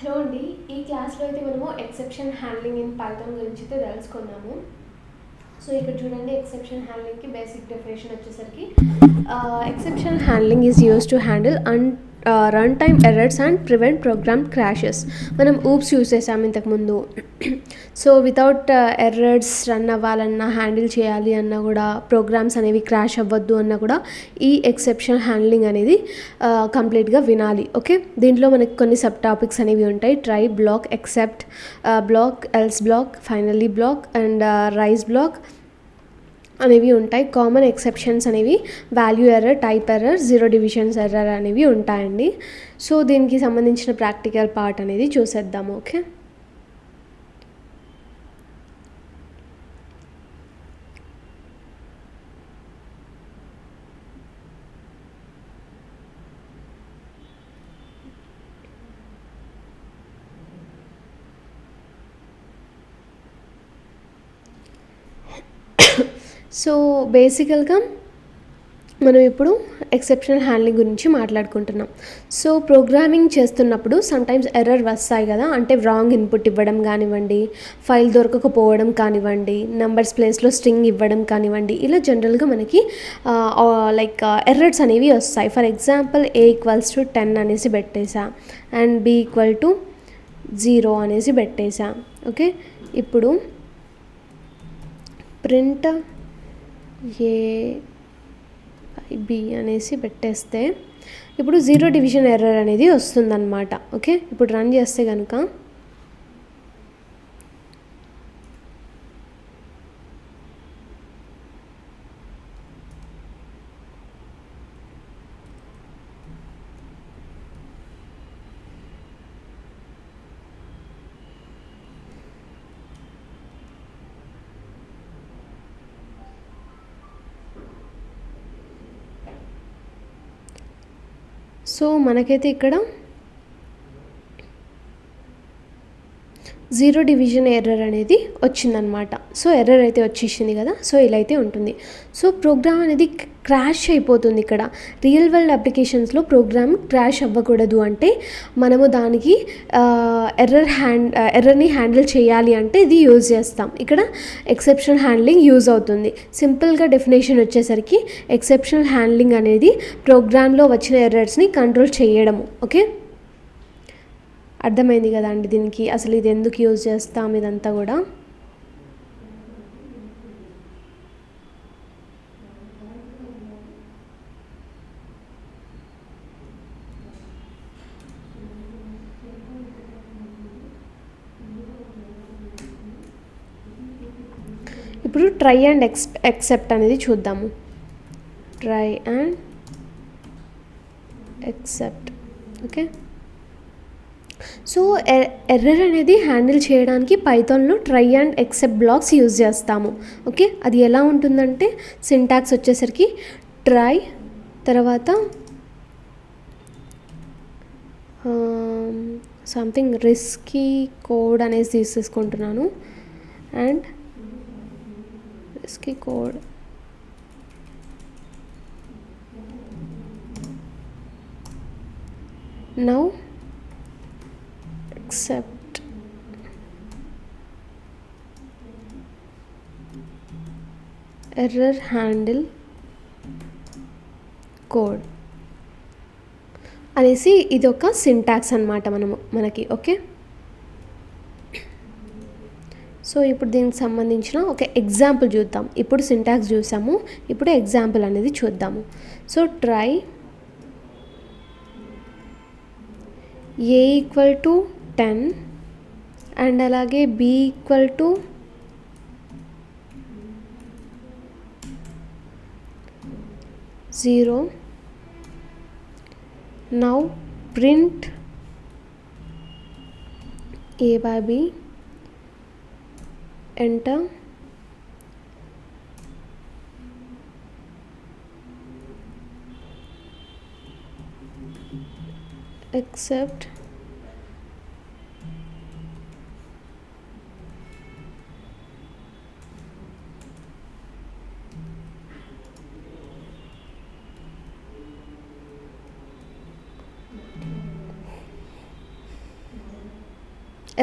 Hello అండి. ఈ క్లాస్లో అయితే మనము ఎక్సెప్షన్ హ్యాండ్లింగ్ ఇన్ పైథాన్ గురించి అయితే తెలుసుకుందాము. సో ఇక్కడ చూడండి, ఎక్సెప్షన్ హ్యాండ్లింగ్కి బేసిక్ డెఫినేషన్ వచ్చేసరికి exception handling is use to handle run time errors and prevent program crashes. మనం ఊప్స్ యూస్ చేసాము ఇంతకుముందు. సో వితౌట్ ఎర్రర్స్ రన్ అవ్వాలన్నా, హ్యాండిల్ చేయాలి అన్నా కూడా, ప్రోగ్రామ్స్ అనేవి క్రాష్ అవ్వద్దు అన్నా కూడా ఈ ఎక్సెప్షన్ హ్యాండ్లింగ్ అనేది కంప్లీట్గా వినాలి. ఓకే, దీంట్లో మనకి కొన్ని సబ్ టాపిక్స్ అనేవి ఉంటాయి. Try, block, except block, else block, finally block and raise block అనేవి ఉంటాయి. కామన్ ఎక్సెప్షన్స్ అనేవి value error, type error, zero divisions error అనేవి ఉంటాయండి. సో దీనికి సంబంధించిన ప్రాక్టికల్ పార్ట్ అనేది చూసేద్దాము. ఓకే, సో బేసికల్గా మనం ఇప్పుడు ఎక్సెప్షనల్ హ్యాండ్లింగ్ గురించి మాట్లాడుకుంటున్నాం. సో ప్రోగ్రామింగ్ చేస్తున్నప్పుడు సమ్టైమ్స్ ఎర్రర్ వస్తాయి కదా, అంటే రాంగ్ ఇన్పుట్ ఇవ్వడం కానివ్వండి, ఫైల్ దొరకకపోవడం కానివ్వండి, నెంబర్స్ ప్లేస్లో స్ట్రింగ్ ఇవ్వడం కానివ్వండి, ఇలా జనరల్గా మనకి లైక్ ఎర్రర్స్ అనేవి వస్తాయి. ఫర్ ఎగ్జాంపుల్ A=10 అనేసి పెట్టేసా అండ్ B=0 అనేసి పెట్టేసా. ఓకే, ఇప్పుడు ప్రింట్ A/B అనేసి పెట్టేస్తే ఇప్పుడు జీరో డివిజన్ ఎర్రర్ అనేది వస్తుందన్నమాట. ఓకే, ఇప్పుడు రన్ చేస్తే కనుక సో మనకైతే ఇక్కడ జీరో డివిజన్ ఎర్రర్ అనేది వచ్చిందనమాట. సో ఎర్రర్ అయితే వచ్చేసింది కదా, సో ఇలా అయితే ఉంటుంది. సో ప్రోగ్రామ్ అనేది క్రాష్ అయిపోతుంది. ఇక్కడ రియల్ వరల్డ్ ప్రోగ్రామ్ క్రాష్ అవ్వకూడదు అంటే మనము దానికి ఎర్రర్ని హ్యాండిల్ చేయాలి అంటే ఇది యూజ్ చేస్తాం. ఇక్కడ ఎక్సెప్షనల్ హ్యాండ్లింగ్ యూజ్ అవుతుంది. సింపుల్గా డెఫినేషన్ వచ్చేసరికి ఎక్సెప్షనల్ హ్యాండ్లింగ్ అనేది ప్రోగ్రాంలో వచ్చిన ఎర్రర్స్ని కంట్రోల్ చేయడము. ఓకే, అర్థమైంది కదా అండి దీనికి అసలు ఇది ఎందుకు యూజ్ చేస్తాం ఇదంతా కూడా. ఇప్పుడు ట్రై అండ్ ఎక్సెప్ట్ అనేది చూద్దాము. Try and except. Okay, so error అనేది హ్యాండిల్ చేయడానికి పైథాన్లో try and except blocks use చేస్తాము. ఓకే, అది ఎలా ఉంటుందంటే సింటాక్స్ వచ్చేసరికి ట్రై తర్వాత సంథింగ్ రిస్కీ కోడ్ అనేది తీసేసుకుంటున్నాను and risky code now accept error handle code అనేసి ఇది ఒక సింటాక్స్ అన్నమాట మనకి. ఓకే, సో ఇప్పుడు దీనికి సంబంధించిన ఒక ఎగ్జాంపుల్ చూద్దాం. ఇప్పుడు సింటాక్స్ చూసాము, ఇప్పుడు ఎగ్జాంపుల్ అనేది చూద్దాము. సో ట్రై A=10 అండ్ అలాగే B=0. Now print A/B, enter, accept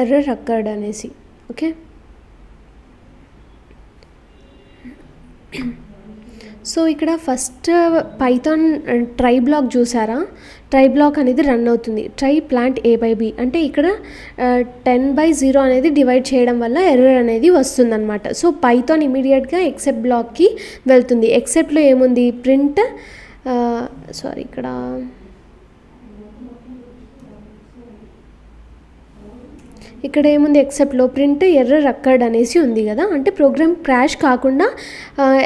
error occurred అనేసి. ఓకే, సో ఇక్కడ ఫస్ట్ పైథాన్ ట్రై బ్లాక్ చూసారా, ట్రై బ్లాక్ అనేది రన్ అవుతుంది. ట్రై ప్లాంట్ a/b అంటే ఇక్కడ 10/0 అనేది డివైడ్ చేయడం వల్ల ఎర్రర్ అనేది వస్తుందన్నమాట. సో పైథాన్ ఇమీడియట్గా ఎక్సెప్ట్ బ్లాక్కి వెళ్తుంది. ఎక్సెప్ట్లో ఏముంది, ప్రింట్ ఇక్కడ ఏముంది, ఎక్సెప్ట్లో ప్రింట్ ఎర్రర్ అక్కర్డ్ అనేసి ఉంది కదా, అంటే ప్రోగ్రామ్ క్రాష్ కాకుండా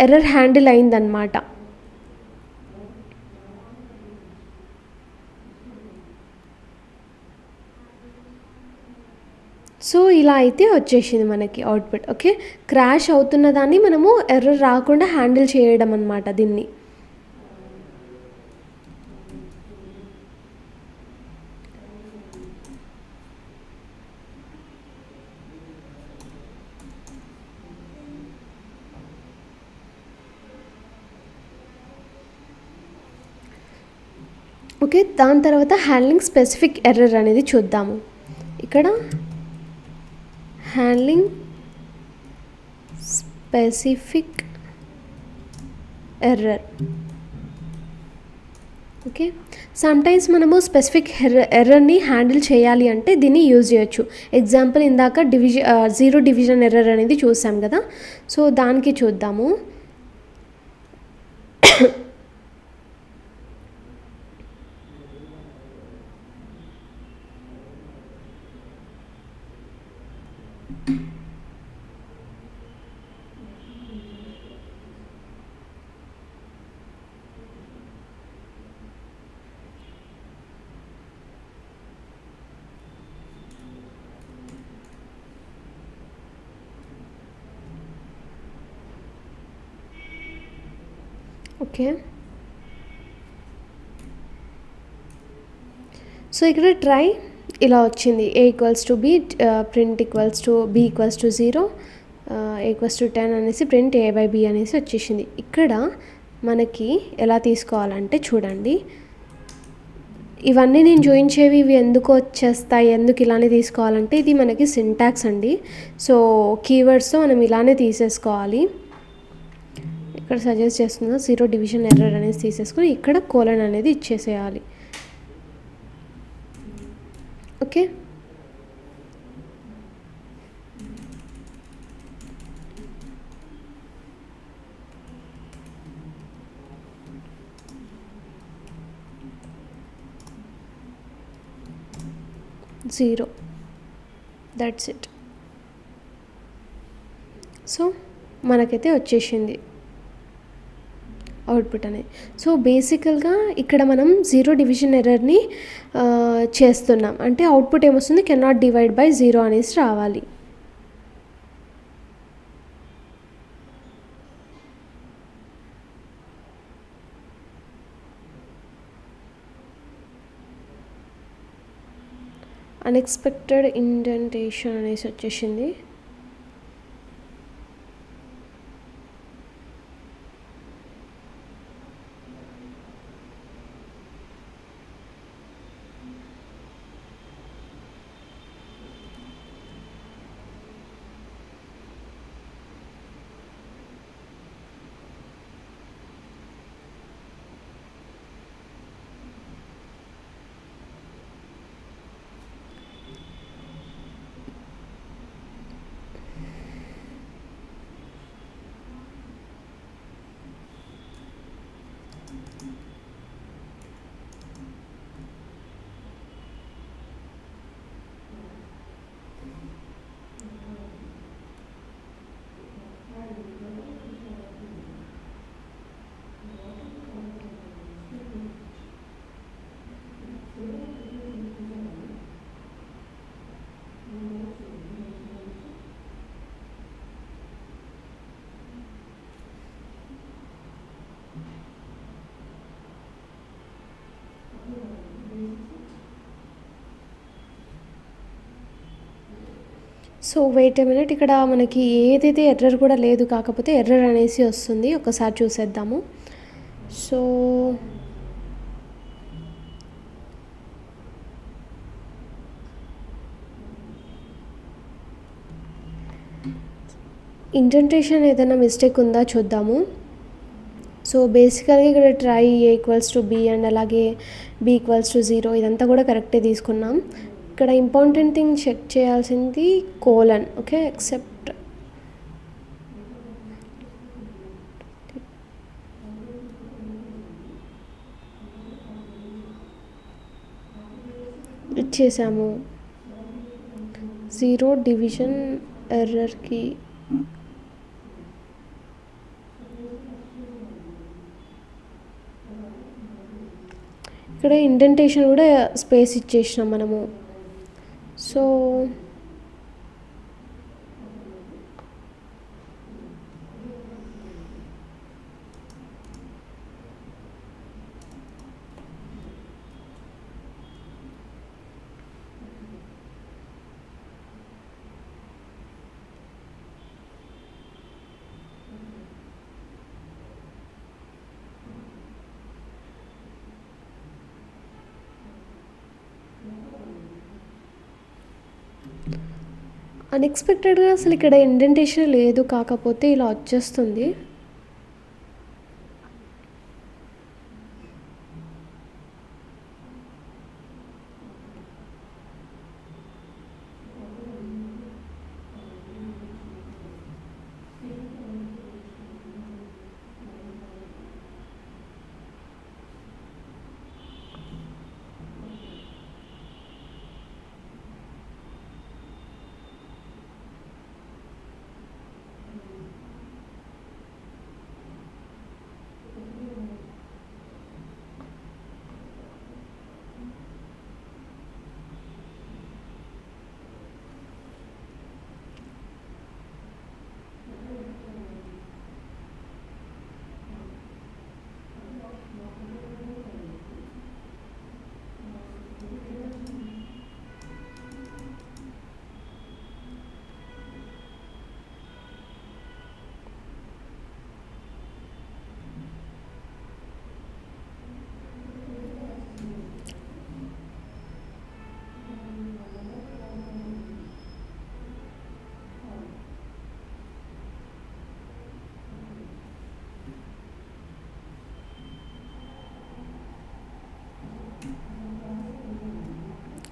ఎర్రర్ హ్యాండిల్ అయిందనమాట. సో ఇలా అయితే వచ్చేసింది మనకి అవుట్పుట్. ఓకే, క్రాష్ అవుతున్న దాన్ని మనము ఎర్రర్ రాకుండా హ్యాండిల్ చేయడం అనమాట దీన్ని. ఓకే, దాని తర్వాత హ్యాండ్లింగ్ స్పెసిఫిక్ ఎర్రర్ అనేది చూద్దాము. ఇక్కడ handling specific error. Okay, sometimes మనము స్పెసిఫిక్ ఎర్రర్ని హ్యాండిల్ చేయాలి అంటే దీన్ని యూజ్ చేయొచ్చు. ఎగ్జాంపుల్ ఇందాక జీరో డివిజన్ ఎర్రర్ అనేది చూసాం కదా, సో దానికి చూద్దాము. ఓకే, సో ఇక్కడ ట్రై ఇలా వచ్చింది, a=b, ప్రింట్ b=0, a=10 అనేసి ప్రింట్ a/b అనేసి వచ్చేసింది. ఇక్కడ మనకి ఎలా తీసుకోవాలంటే చూడండి, ఇవన్నీ నేను చూపించేవి ఇవి ఎందుకు వచ్చేస్తాయి, ఎందుకు ఇలానే తీసుకోవాలంటే ఇది మనకి సింటాక్స్ అండి. సో కీవర్డ్స్తో మనం ఇలానే తీసేసుకోవాలి. ఇక్కడ సజెస్ట్ చేస్తున్నా జీరో డివిజన్ ఎర్రర్ అనేది తీసేసుకొని ఇక్కడ కోలన్ అనేది ఇచ్చేసేయాలి. Okay, zero, that's it. So మనకైతే వచ్చేసింది అవుట్పుట్ అనేది. సో బేసికల్గా ఇక్కడ మనం జీరో డివిజన్ ఎర్రర్ని చేస్తున్నాం, అంటే అవుట్పుట్ ఏమొస్తుంది, కెనాట్ డివైడ్ బై జీరో అనేసి రావాలి. అన్ఎక్స్పెక్టెడ్ ఇండెంటేషన్ అనేసి వచ్చేసింది. సో వెయిట్ ఏ మినిట్, ఇక్కడ మనకి ఏదైతే ఎర్రర్ కూడా లేదు, కాకపోతే ఎర్రర్ అనేసి వస్తుంది. ఒకసారి చూసేద్దాము. సో ఇండెంటేషన్ ఏదైనా మిస్టేక్ ఉందా చూద్దాము. సో బేసికల్గా ఇక్కడ try A equals to B and అలాగే బి ఈక్వల్స్ టు 0 ఇదంతా కూడా కరెక్టే తీసుకున్నాం. ఇక్కడ ఇంపార్టెంట్ థింగ్ చెక్ చేయాల్సింది కోలన్. ఓకే, ఎక్సెప్ట్ ఇచ్చేసాము 0 డివిజన్ ఎర్రర్కి. ఇక్కడ ఇండెంటేషన్ కూడా స్పేస్ ఇచ్చేసినాం మనము. సో అన్ఎక్స్పెక్టెడ్గా అసలు ఇక్కడ ఇండెంటేషన్ లేదు, కాకపోతే ఇలా వచ్చేస్తుంది.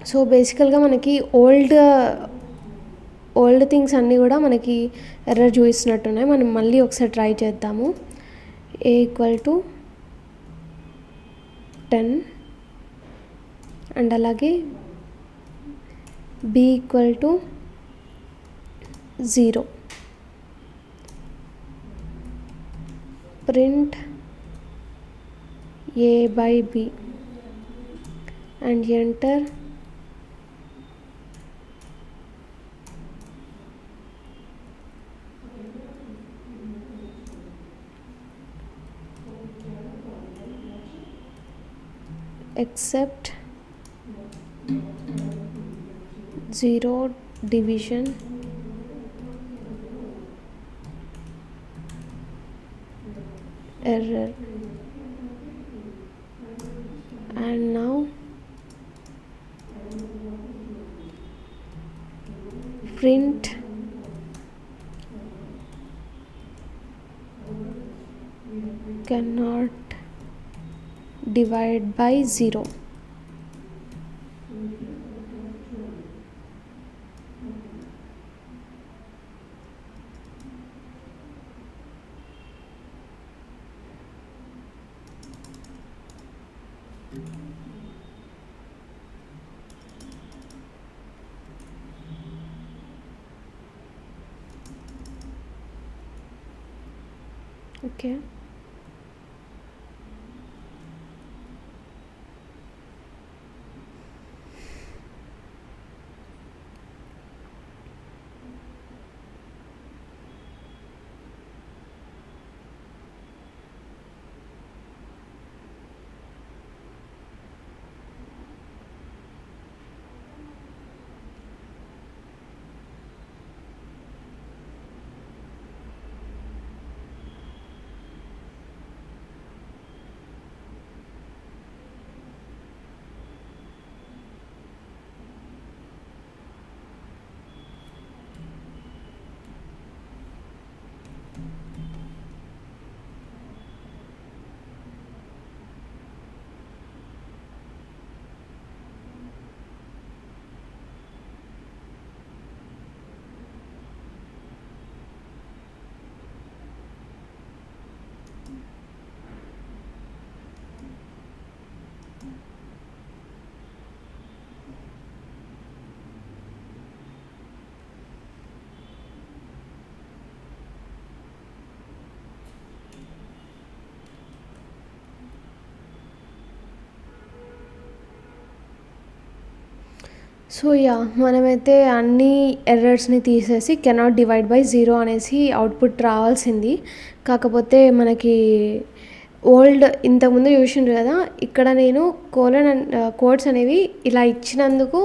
సో బేసికల్గా మనకి ఓల్డ్ థింగ్స్ అన్నీ కూడా మనకి ఎర్రర్ చూపిస్తున్నట్టున్నాయి. మనం మళ్ళీ ఒకసారి ట్రై చేద్దాము. ఏ ఈక్వల్ టు 10 అండ్ అలాగే B equal to 0. Print A by B and enter except 0 division error. And now print cannot divide by 0. Okay. So మనమైతే అన్ని ఎర్రర్స్ని తీసేసి కెనాట్ డివైడ్ బై 0 అనేసి అవుట్పుట్ రావాల్సింది. కాకపోతే మనకి ఓల్డ్ ఇంతకుముందు చూసిండ్రు కదా, ఇక్కడ నేను కోలన్ కోడ్స్ అనేవి ఇలా ఇచ్చినందుకు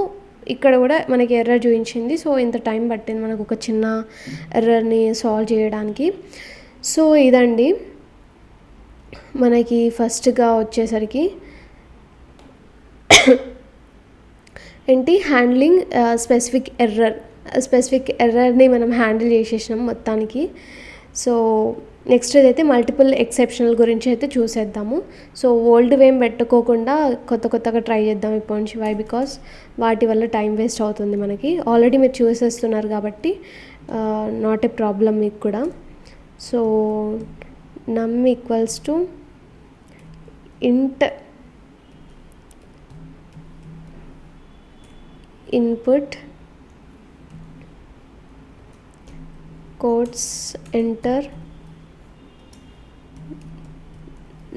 ఇక్కడ కూడా మనకి ఎర్రర్ చూపించింది. సో ఇంత టైం పట్టింది మనకు ఒక చిన్న ఎర్రర్ని సాల్వ్ చేయడానికి. సో ఇదండి మనకి ఫస్ట్గా వచ్చేసరికి ఏంటి హ్యాండ్లింగ్ స్పెసిఫిక్ ఎర్రర్ని మనం హ్యాండిల్ చేసేసినాం మొత్తానికి. సో నెక్స్ట్ అయితే మల్టిపుల్ ఎక్సెప్షనల్ గురించి అయితే చూసేద్దాము. సో ఓల్డ్ వేమ్ పెట్టుకోకుండా కొత్తగా ట్రై చేద్దాం ఇప్పటి నుంచి. వై బికాస్ వాటి వల్ల టైం వేస్ట్ అవుతుంది మనకి. ఆల్రెడీ మీరు చూసేస్తున్నారు కాబట్టి నాట్ ఏ ప్రాబ్లం మీకు కూడా. సో నమ్ ఈక్వల్స్ టు ఇంట్ input quotes enter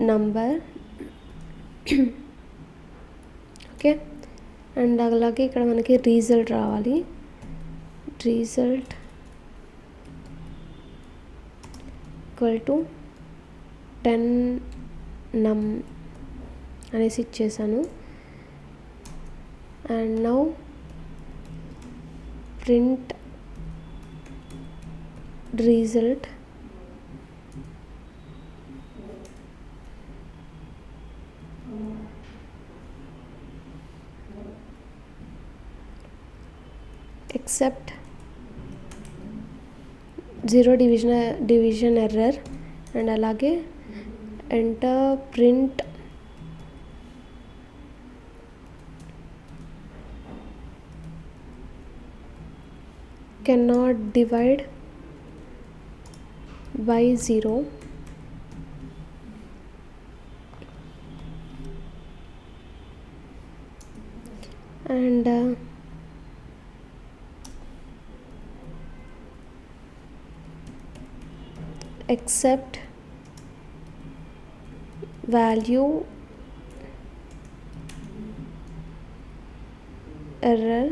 number okay. And అలాగే ఇక్కడ మనకి రిజల్ట్ రావాలి. రిజల్ట్ ఈక్వల్ టు 10 num అనేసి ఇచ్చేసాను. And now print result except 0 division error. And అలాగే enter print cannot divide by 0. And accept value error.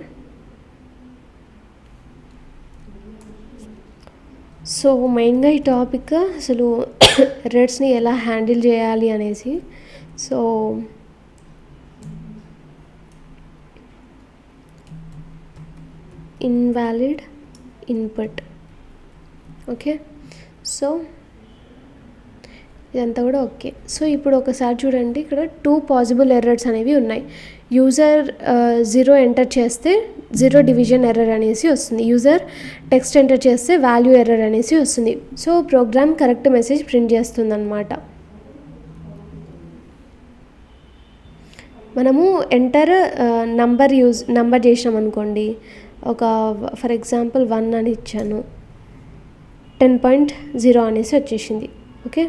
So మెయిన్గా ఈ టాపిక్ అసలు ఎర్రర్స్ని ఎలా హ్యాండిల్ చేయాలి అనేసి. So invalid input. Okay. So ఇదంతా కూడా ఓకే. సో ఇప్పుడు ఒకసారి చూడండి, ఇక్కడ 2 పాసిబుల్ ఎర్రర్స్ అనేవి ఉన్నాయి. యూజర్ 0 ఎంటర్ చేస్తే 0 డివిజన్ ఎర్రర్ అనేసి వస్తుంది. యూజర్ టెక్స్ట్ ఎంటర్ చేస్తే వాల్యూ ఎర్రర్ అనేసి వస్తుంది. So program correct message print చేస్తుంది అన్నమాట. మనము ఎంటర్ నంబర్ చేసినాం అనుకోండి, ఒక ఫర్ ఎగ్జాంపుల్ 1 అని ఇచ్చాను, 10.0 అనేసి వచ్చేసింది. ఓకే.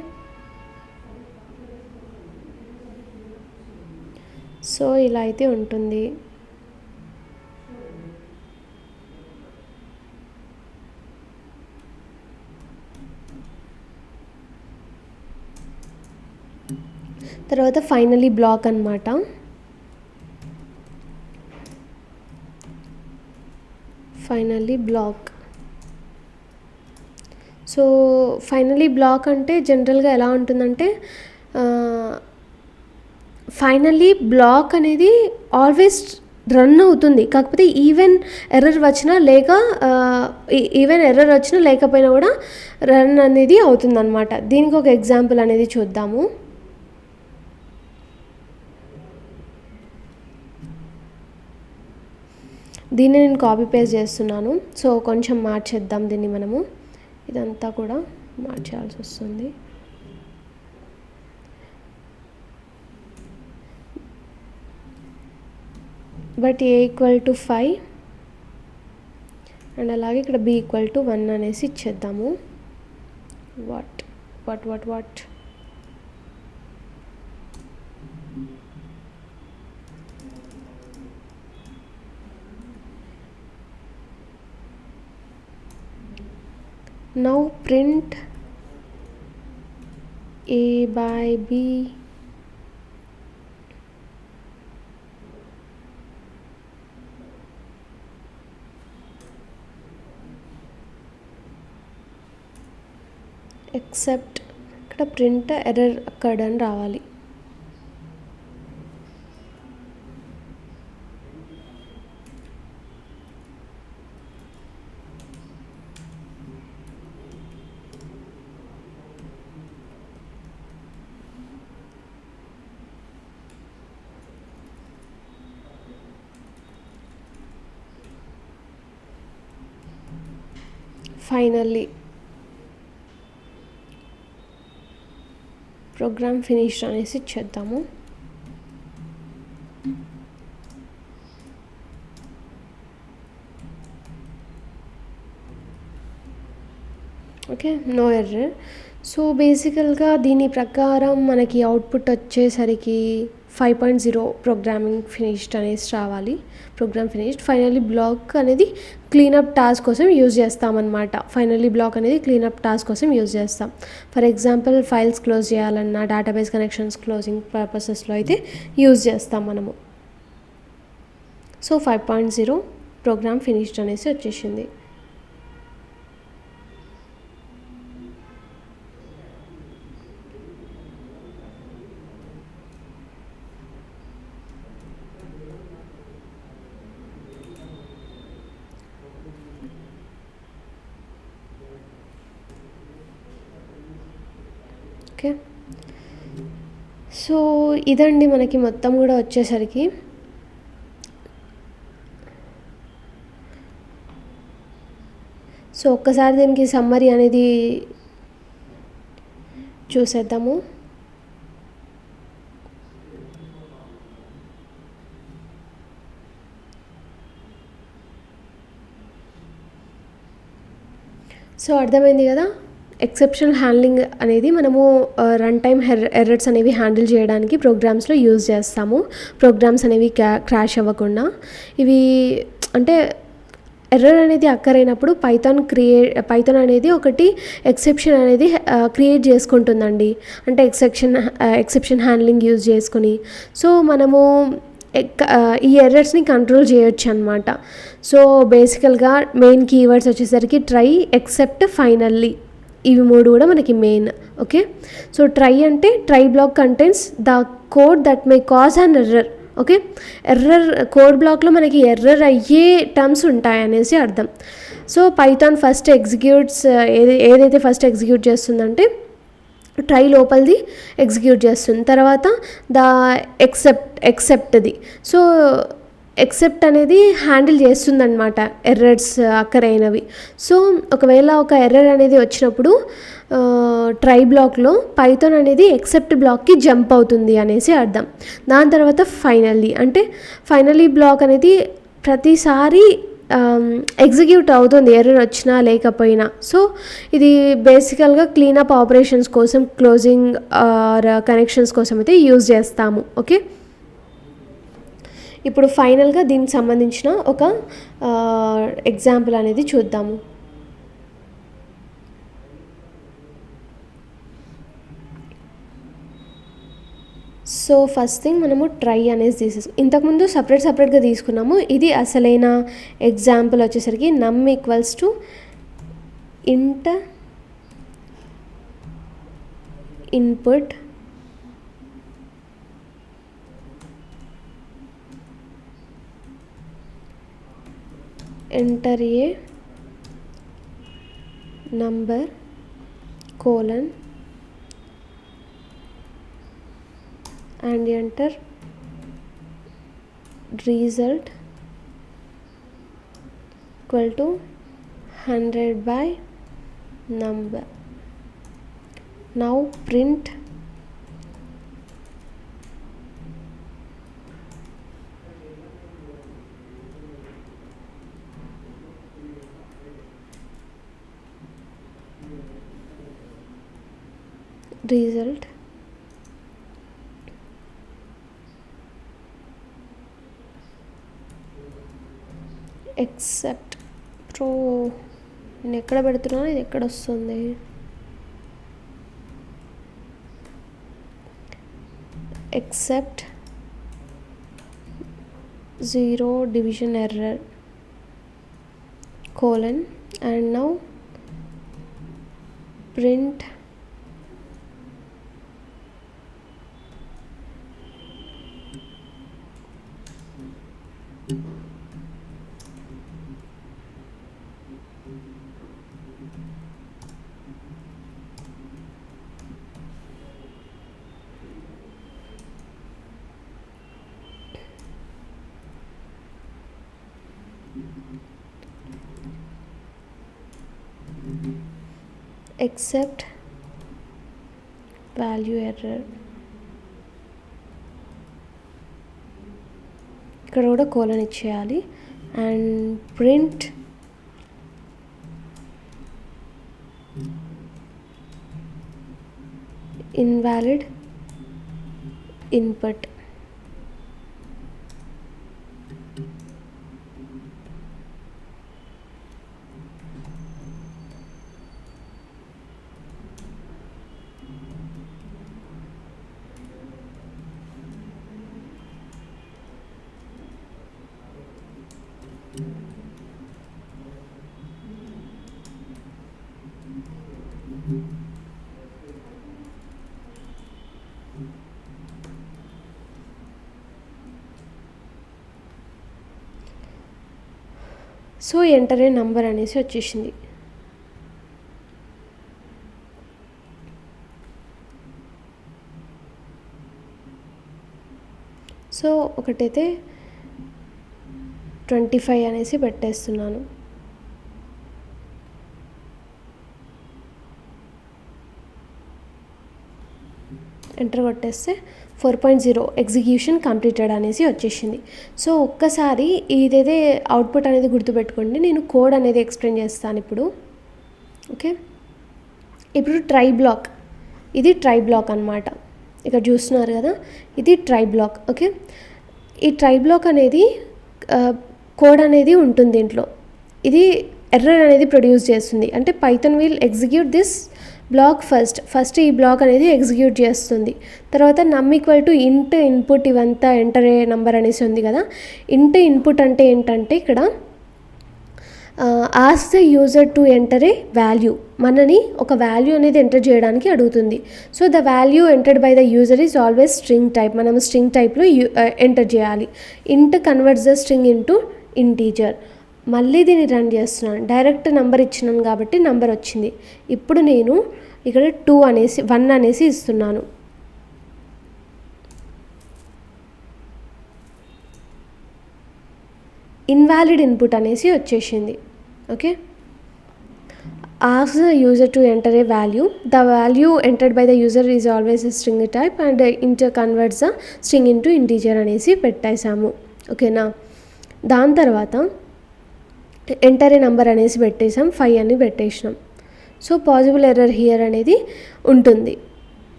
సో ఇలా అయితే ఉంటుంది. తర్వాత ఫైనలీ బ్లాక్ అన్నమాట. Finally black. So finally black అంటే జనరల్గా ఎలా ఉంటుందంటే, ఫైనల్లీ బ్లాక్ అనేది ఆల్వేస్ రన్ అవుతుంది. కాకపోతే ఈవెన్ ఎర్రర్ వచ్చినా లేకపోయినా కూడా రన్ అనేది అవుతుంది అన్నమాట. దీనికి ఒక ఎగ్జాంపుల్ అనేది చూద్దాము. దీన్ని నేను కాపీ పేస్ట్ చేస్తున్నాను. సో కొంచెం మార్చేద్దాం దీన్ని మనము. ఇదంతా కూడా మార్చాల్సి వస్తుంది. బట్ a = 5 అండ్ అలాగే ఇక్కడ b = 1 అనేసి ఇచ్చేద్దాము. What now print a by b except ఇక్కడ ప్రింట్ ఎర్రర్ అక్కడ అని రావాలి. ఫైనల్లీ ప్రోగ్రామ్ ఫినిష్ అనేసి ఇచ్చేద్దాము. Okay, no error. సో బేసికల్గా దీని ప్రకారం మనకి అవుట్పుట్ వచ్చేసరికి 5.0 ప్రోగ్రామింగ్ ఫినిష్డ్ అనేసి రావాలి. Program finished. ఫైనల్లీ బ్లాక్ అనేది క్లీనప్ టాస్క్ కోసం యూజ్ చేస్తామన్నమాట. ఫైనల్లీ బ్లాక్ అనేది క్లీనప్ టాస్క్ కోసం యూజ్ చేస్తాం. ఫర్ ఎగ్జాంపుల్ ఫైల్స్ క్లోజ్ చేయాలన్నా, డేటాబేస్ కనెక్షన్స్ క్లోజింగ్ పర్పసెస్లో అయితే యూజ్ చేస్తాం మనము. సో 5.0 ప్రోగ్రామ్ ఫినిష్డ్ అనేసి వచ్చేసింది. ఓకే, సో ఇదండి మనకి మొత్తం కూడా వచ్చేసరికి. సో ఒక్కసారి దీనికి సమ్మరీ అనేది చూసేద్దాము. సో అర్థమైంది కదా. ఎక్సెప్షనల్ హ్యాండ్లింగ్ అనేది మనము రన్ టైమ్ ఎర్రర్స్ అనేవి హ్యాండిల్ చేయడానికి ప్రోగ్రామ్స్లో యూజ్ చేస్తాము. ప్రోగ్రామ్స్ అనేవి క్రాష్ అవ్వకుండా. ఇవి అంటే ఎర్రర్ అనేది అక్కరైనప్పుడు పైథాన్ అనేది ఒకటి ఎక్సెప్షన్ అనేది క్రియేట్ చేసుకుంటుందండి. అంటే ఎక్సెప్షన్ హ్యాండ్లింగ్ యూజ్ చేసుకుని సో మనము ఈ ఎర్రర్స్ని కంట్రోల్ చేయొచ్చు అనమాట. సో బేసికల్గా మెయిన్ కీవర్డ్స్ వచ్చేసరికి ట్రై, ఎక్సెప్ట్, ఫైనల్లీ. ఇవి మూడు కూడా మనకి మెయిన్. ఓకే, సో ట్రై అంటే try block contains the code that may cause an error. Okay, error code బ్లాక్లో మనకి ఎర్రర్ అయ్యే టర్మ్స్ ఉంటాయి అనేసి అర్థం. సో పైథాన్ ఫస్ట్ ఎగ్జిక్యూట్స్ ఏదైతే ఫస్ట్ ఎగ్జిక్యూట్ చేస్తుందంటే ట్రై లోపలిది ఎగ్జిక్యూట్ చేస్తుంది. తర్వాత ద ఎక్సెప్ట్ది. సో ఎక్సెప్ట్ అనేది హ్యాండిల్ చేస్తుందన్నమాట ఎర్రర్స్ అక్కరైనవి. సో ఒకవేళ ఒక ఎర్రర్ అనేది వచ్చినప్పుడు ట్రై బ్లాక్లో పైథాన్ అనేది ఎక్సెప్ట్ బ్లాక్కి జంప్ అవుతుంది అనేసి అర్థం. దాని తర్వాత ఫైనల్లీ అంటే ఫైనల్లీ బ్లాక్ అనేది ప్రతిసారి ఎగ్జిక్యూట్ అవుతుంది ఎర్రర్ వచ్చినా లేకపోయినా. సో ఇది బేసికల్గా క్లీనప్ ఆపరేషన్స్ కోసం, క్లోజింగ్ ఆర్ కనెక్షన్స్ కోసం అయితే యూజ్ చేస్తాము. ఓకే, ఇప్పుడు ఫైనల్గా దీనికి సంబంధించిన ఒక ఎగ్జాంపుల్ అనేది చూద్దాము. సో ఫస్ట్ థింగ్ మనము ట్రై అనేది ఇంతకుముందు సపరేట్గా తీసుకున్నాము. ఇది అసలైన ఎగ్జాంపుల్ వచ్చేసరికి నమ్ ఈక్వల్స్ టు ఇంట్ input enter a number colon and enter result equal to 100 by number. Now print result except pro. నేను ఎక్కడ పెడుతున్నాను, ఇది ఎక్కడ వస్తుంది? except 0 division error colon and now print except value error, ఇక్కడ కూడా కోలన్ ఇచ్చేయాలి. And print invalid input. So enter a number అనేసి వచ్చేసింది. సో ఒకటైతే 25 అనేసి పెట్టేస్తున్నాను. ఎంటర్ కొట్టేస్తే 4.0 ఎగ్జిక్యూషన్ కంప్లీటెడ్ అనేసి వచ్చేసింది. సో ఒక్కసారి ఇదైతే అవుట్పుట్ అనేది గుర్తుపెట్టుకోండి. నేను కోడ్ అనేది ఎక్స్ప్లెయిన్ చేస్తాను ఇప్పుడు. ఓకే, ఇప్పుడు ట్రై బ్లాక్, ఇది ట్రై బ్లాక్ అనమాట. ఇక్కడ చూస్తున్నారు కదా, ఇది ట్రై బ్లాక్. ఓకే, ఈ ట్రై బ్లాక్ అనేది కోడ్ అనేది ఉంటుంది దీంట్లో. ఇది ఎర్రర్ అనేది ప్రొడ్యూస్ చేస్తుంది. అంటే Python will execute this block first ఈ బ్లాక్ అనేది ఎగ్జిక్యూట్ చేస్తుంది. తర్వాత నమ్ ఈక్వల్ టు ఇంట్ ఇన్పుట్, ఇవంతా ఎంటర్ ఏ నంబర్ అనేసి ఉంది కదా. ఇంట్ ఇన్పుట్ అంటే ఏంటంటే ఇక్కడ ask the user to enter a value, మనని ఒక వాల్యూ అనేది ఎంటర్ చేయడానికి అడుగుతుంది. So the value entered by the user is always string type. మనం స్ట్రింగ్ టైప్లో ఎంటర్ చేయాలి. ఇంట్ converts the string into integer. మళ్ళీ దీన్ని రన్ చేస్తున్నాను. డైరెక్ట్ నెంబర్ ఇచ్చినాను కాబట్టి నెంబర్ వచ్చింది. ఇప్పుడు నేను ఇక్కడ 1 అనేసి ఇస్తున్నాను. ఇన్వాలిడ్ ఇన్పుట్ అనేసి వచ్చేసింది. Okay, ask the user to enter a value, the value entered by the user is always a string type and inter converts the string into integer అనేసి పెట్టేశాము. ఓకేనా, దాని తర్వాత ఎంటర్ ఏ నెంబర్ అనేసి పెట్టేసాం, 5 అని పెట్టేసినాం. So possible error here అనేది ఉంటుంది.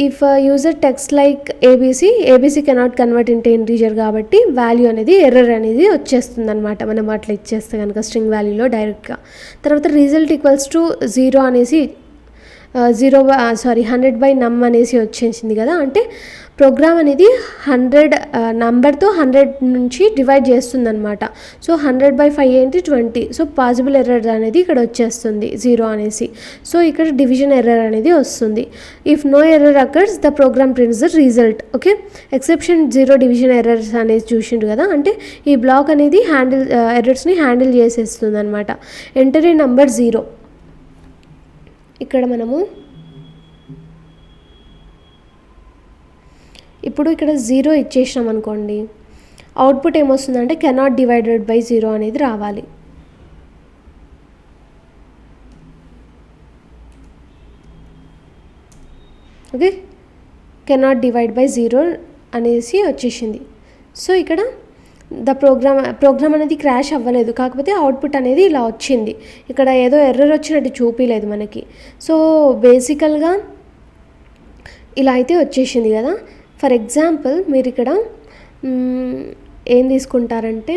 If user text like ABC cannot convert into integer కాబట్టి వాల్యూ అనేది ఎర్రర్ అనేది వచ్చేస్తుంది అనమాట. మనం అట్లా ఇచ్చేస్తే కనుక స్ట్రింగ్ వాల్యూలో డైరెక్ట్గా. తర్వాత రిజల్ట్ ఈక్వల్స్ టు 0 అనేసి 100 బై నమ్ అనేసి వచ్చేసింది కదా. అంటే ప్రోగ్రామ్ అనేది 100 నంబర్తో 100 నుంచి డివైడ్ చేస్తుంది అనమాట. సో 100/5 ఏంటి 20. సో పాసిబుల్ ఎర్రర్ అనేది ఇక్కడ వచ్చేస్తుంది 0 అనేసి. సో ఇక్కడ డివిజన్ ఎర్రర్ అనేది వస్తుంది. If no error occurs the program prints the result. Okay, exception 0 division errors అనేది చూసిండు కదా. అంటే ఈ బ్లాక్ అనేది ఎర్రర్స్ని హ్యాండిల్ చేసేస్తుంది అనమాట. Enter a number 0. ఇక్కడ మనము ఇప్పుడు ఇక్కడ 0 ఇచ్చేసినాం అనుకోండి, అవుట్పుట్ ఏమొస్తుందంటే కెనాట్ డివైడెడ్ బై 0 అనేది రావాలి. ఓకే, కెనాట్ డివైడ్ బై 0 అనేసి వచ్చేసింది. సో ఇక్కడ ప్రోగ్రామ్ అనేది క్రాష్ అవ్వలేదు, కాకపోతే అవుట్పుట్ అనేది ఇలా వచ్చింది. ఇక్కడ ఏదో ఎర్రర్ వచ్చినట్టు చూపించలేదు మనకి. సో బేసికల్గా ఇలా అయితే వచ్చేసింది కదా. ఫర్ ఎగ్జాంపుల్ మీరు ఇక్కడ ఏం తీసుకుంటారంటే,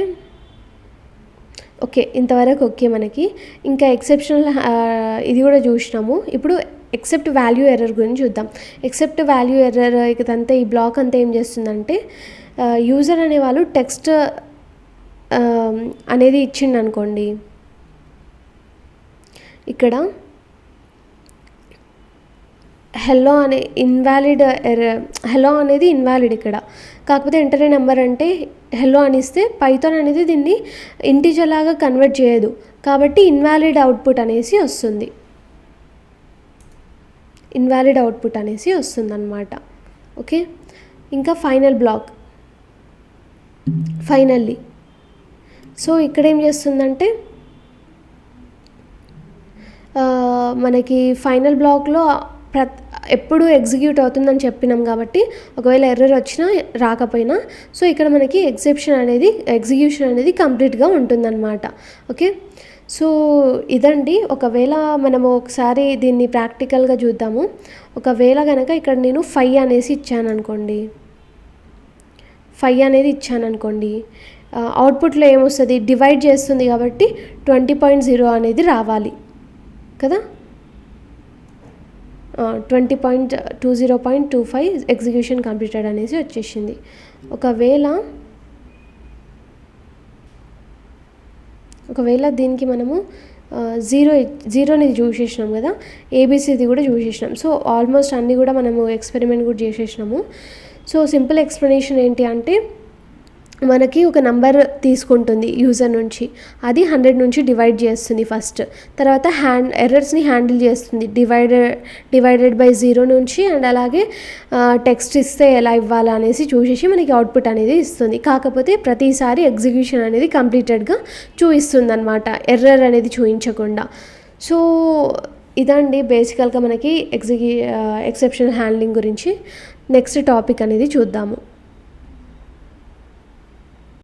ఓకే ఇంతవరకు ఓకే మనకి. ఇంకా ఎక్సెప్షనల్ ఇది కూడా చూసినాము. ఇప్పుడు ఎక్సెప్ట్ వాల్యూ ఎర్రర్ గురించి చూద్దాం. ఎక్సెప్ట్ వాల్యూ ఎర్రర్ ఇదంతా ఈ బ్లాక్ అంతా ఏం చేస్తుందంటే, యూజర్ అనేవాళ్ళు టెక్స్ట్ అనేది ఇచ్చిండు అనుకోండి, ఇక్కడ హెల్లో అనే ఇన్వాలిడ్ ఎర్రర్, హెల్లో అనేది ఇన్వాలిడ్ ఇక్కడ. కాకపోతే ఎంటర్ ఏ నెంబర్ అంటే హెల్లో అని ఇస్తే పైథాన్ అనేది దీన్ని ఇంటీజర్ లాగా కన్వర్ట్ చేయదు, కాబట్టి ఇన్వాలిడ్ అవుట్పుట్ అనేసి వస్తుంది. ఇన్వాలిడ్ అవుట్పుట్ అనేసి వస్తుందన్నమాట. ఓకే, ఇంకా ఫైనల్ బ్లాక్, ఫైనల్లీ. సో ఇక్కడ ఏం చేస్తుందంటే మనకి ఫైనల్ బ్లాక్లో ఎప్పుడు ఎగ్జిక్యూట్ అవుతుందని చెప్పినాం కాబట్టి ఒకవేళ ఎర్రర్ వచ్చినా రాకపోయినా సో ఇక్కడ మనకి ఎగ్జిక్యూషన్ అనేది కంప్లీట్గా ఉంటుందన్నమాట. ఓకే, సో ఇదండి. ఒకవేళ మనము ఒకసారి దీన్ని ప్రాక్టికల్గా చూద్దాము. ఒకవేళ కనుక ఇక్కడ నేను 5 అనేసి ఇచ్చాననుకోండి, 5 అనేది ఇచ్చాననుకోండి, అవుట్పుట్లో ఏమొస్తుంది, డివైడ్ చేస్తుంది కాబట్టి 20.0 అనేది రావాలి కదా. 20.20.25 ఎగ్జిక్యూషన్ కంప్లీటెడ్ అనేసి వచ్చేసింది. ఒకవేళ దీనికి మనము జీరోని చూసేసినాం కదా, ఏబీసీది కూడా చూసేసినాం. సో ఆల్మోస్ట్ అన్నీ కూడా మనము ఎక్స్పెరిమెంట్ కూడా చేసేసినాము. సో సింపుల్ ఎక్స్ప్లెనేషన్ ఏంటి అంటే మనకి ఒక నంబర్ తీసుకుంటుంది యూజర్ నుంచి, అది 100 నుంచి డివైడ్ చేస్తుంది ఫస్ట్, తర్వాత ఎర్రర్స్ని హ్యాండిల్ చేస్తుంది డివైడెడ్ బై 0 నుంచి, అండ్ అలాగే టెక్స్ట్ ఇస్తే ఎలా ఇవ్వాలా అనేసి చూసేసి మనకి అవుట్పుట్ అనేది ఇస్తుంది. కాకపోతే ప్రతిసారి ఎగ్జిక్యూషన్ అనేది కంప్లీటెడ్గా చూపిస్తుంది అనమాట, ఎర్రర్ అనేది చూపించకుండా. సో ఇదండి బేసికల్గా మనకి ఎక్సెప్షన్ హ్యాండ్లింగ్ గురించి. నెక్స్ట్ టాపిక్ అనేది చూద్దాము.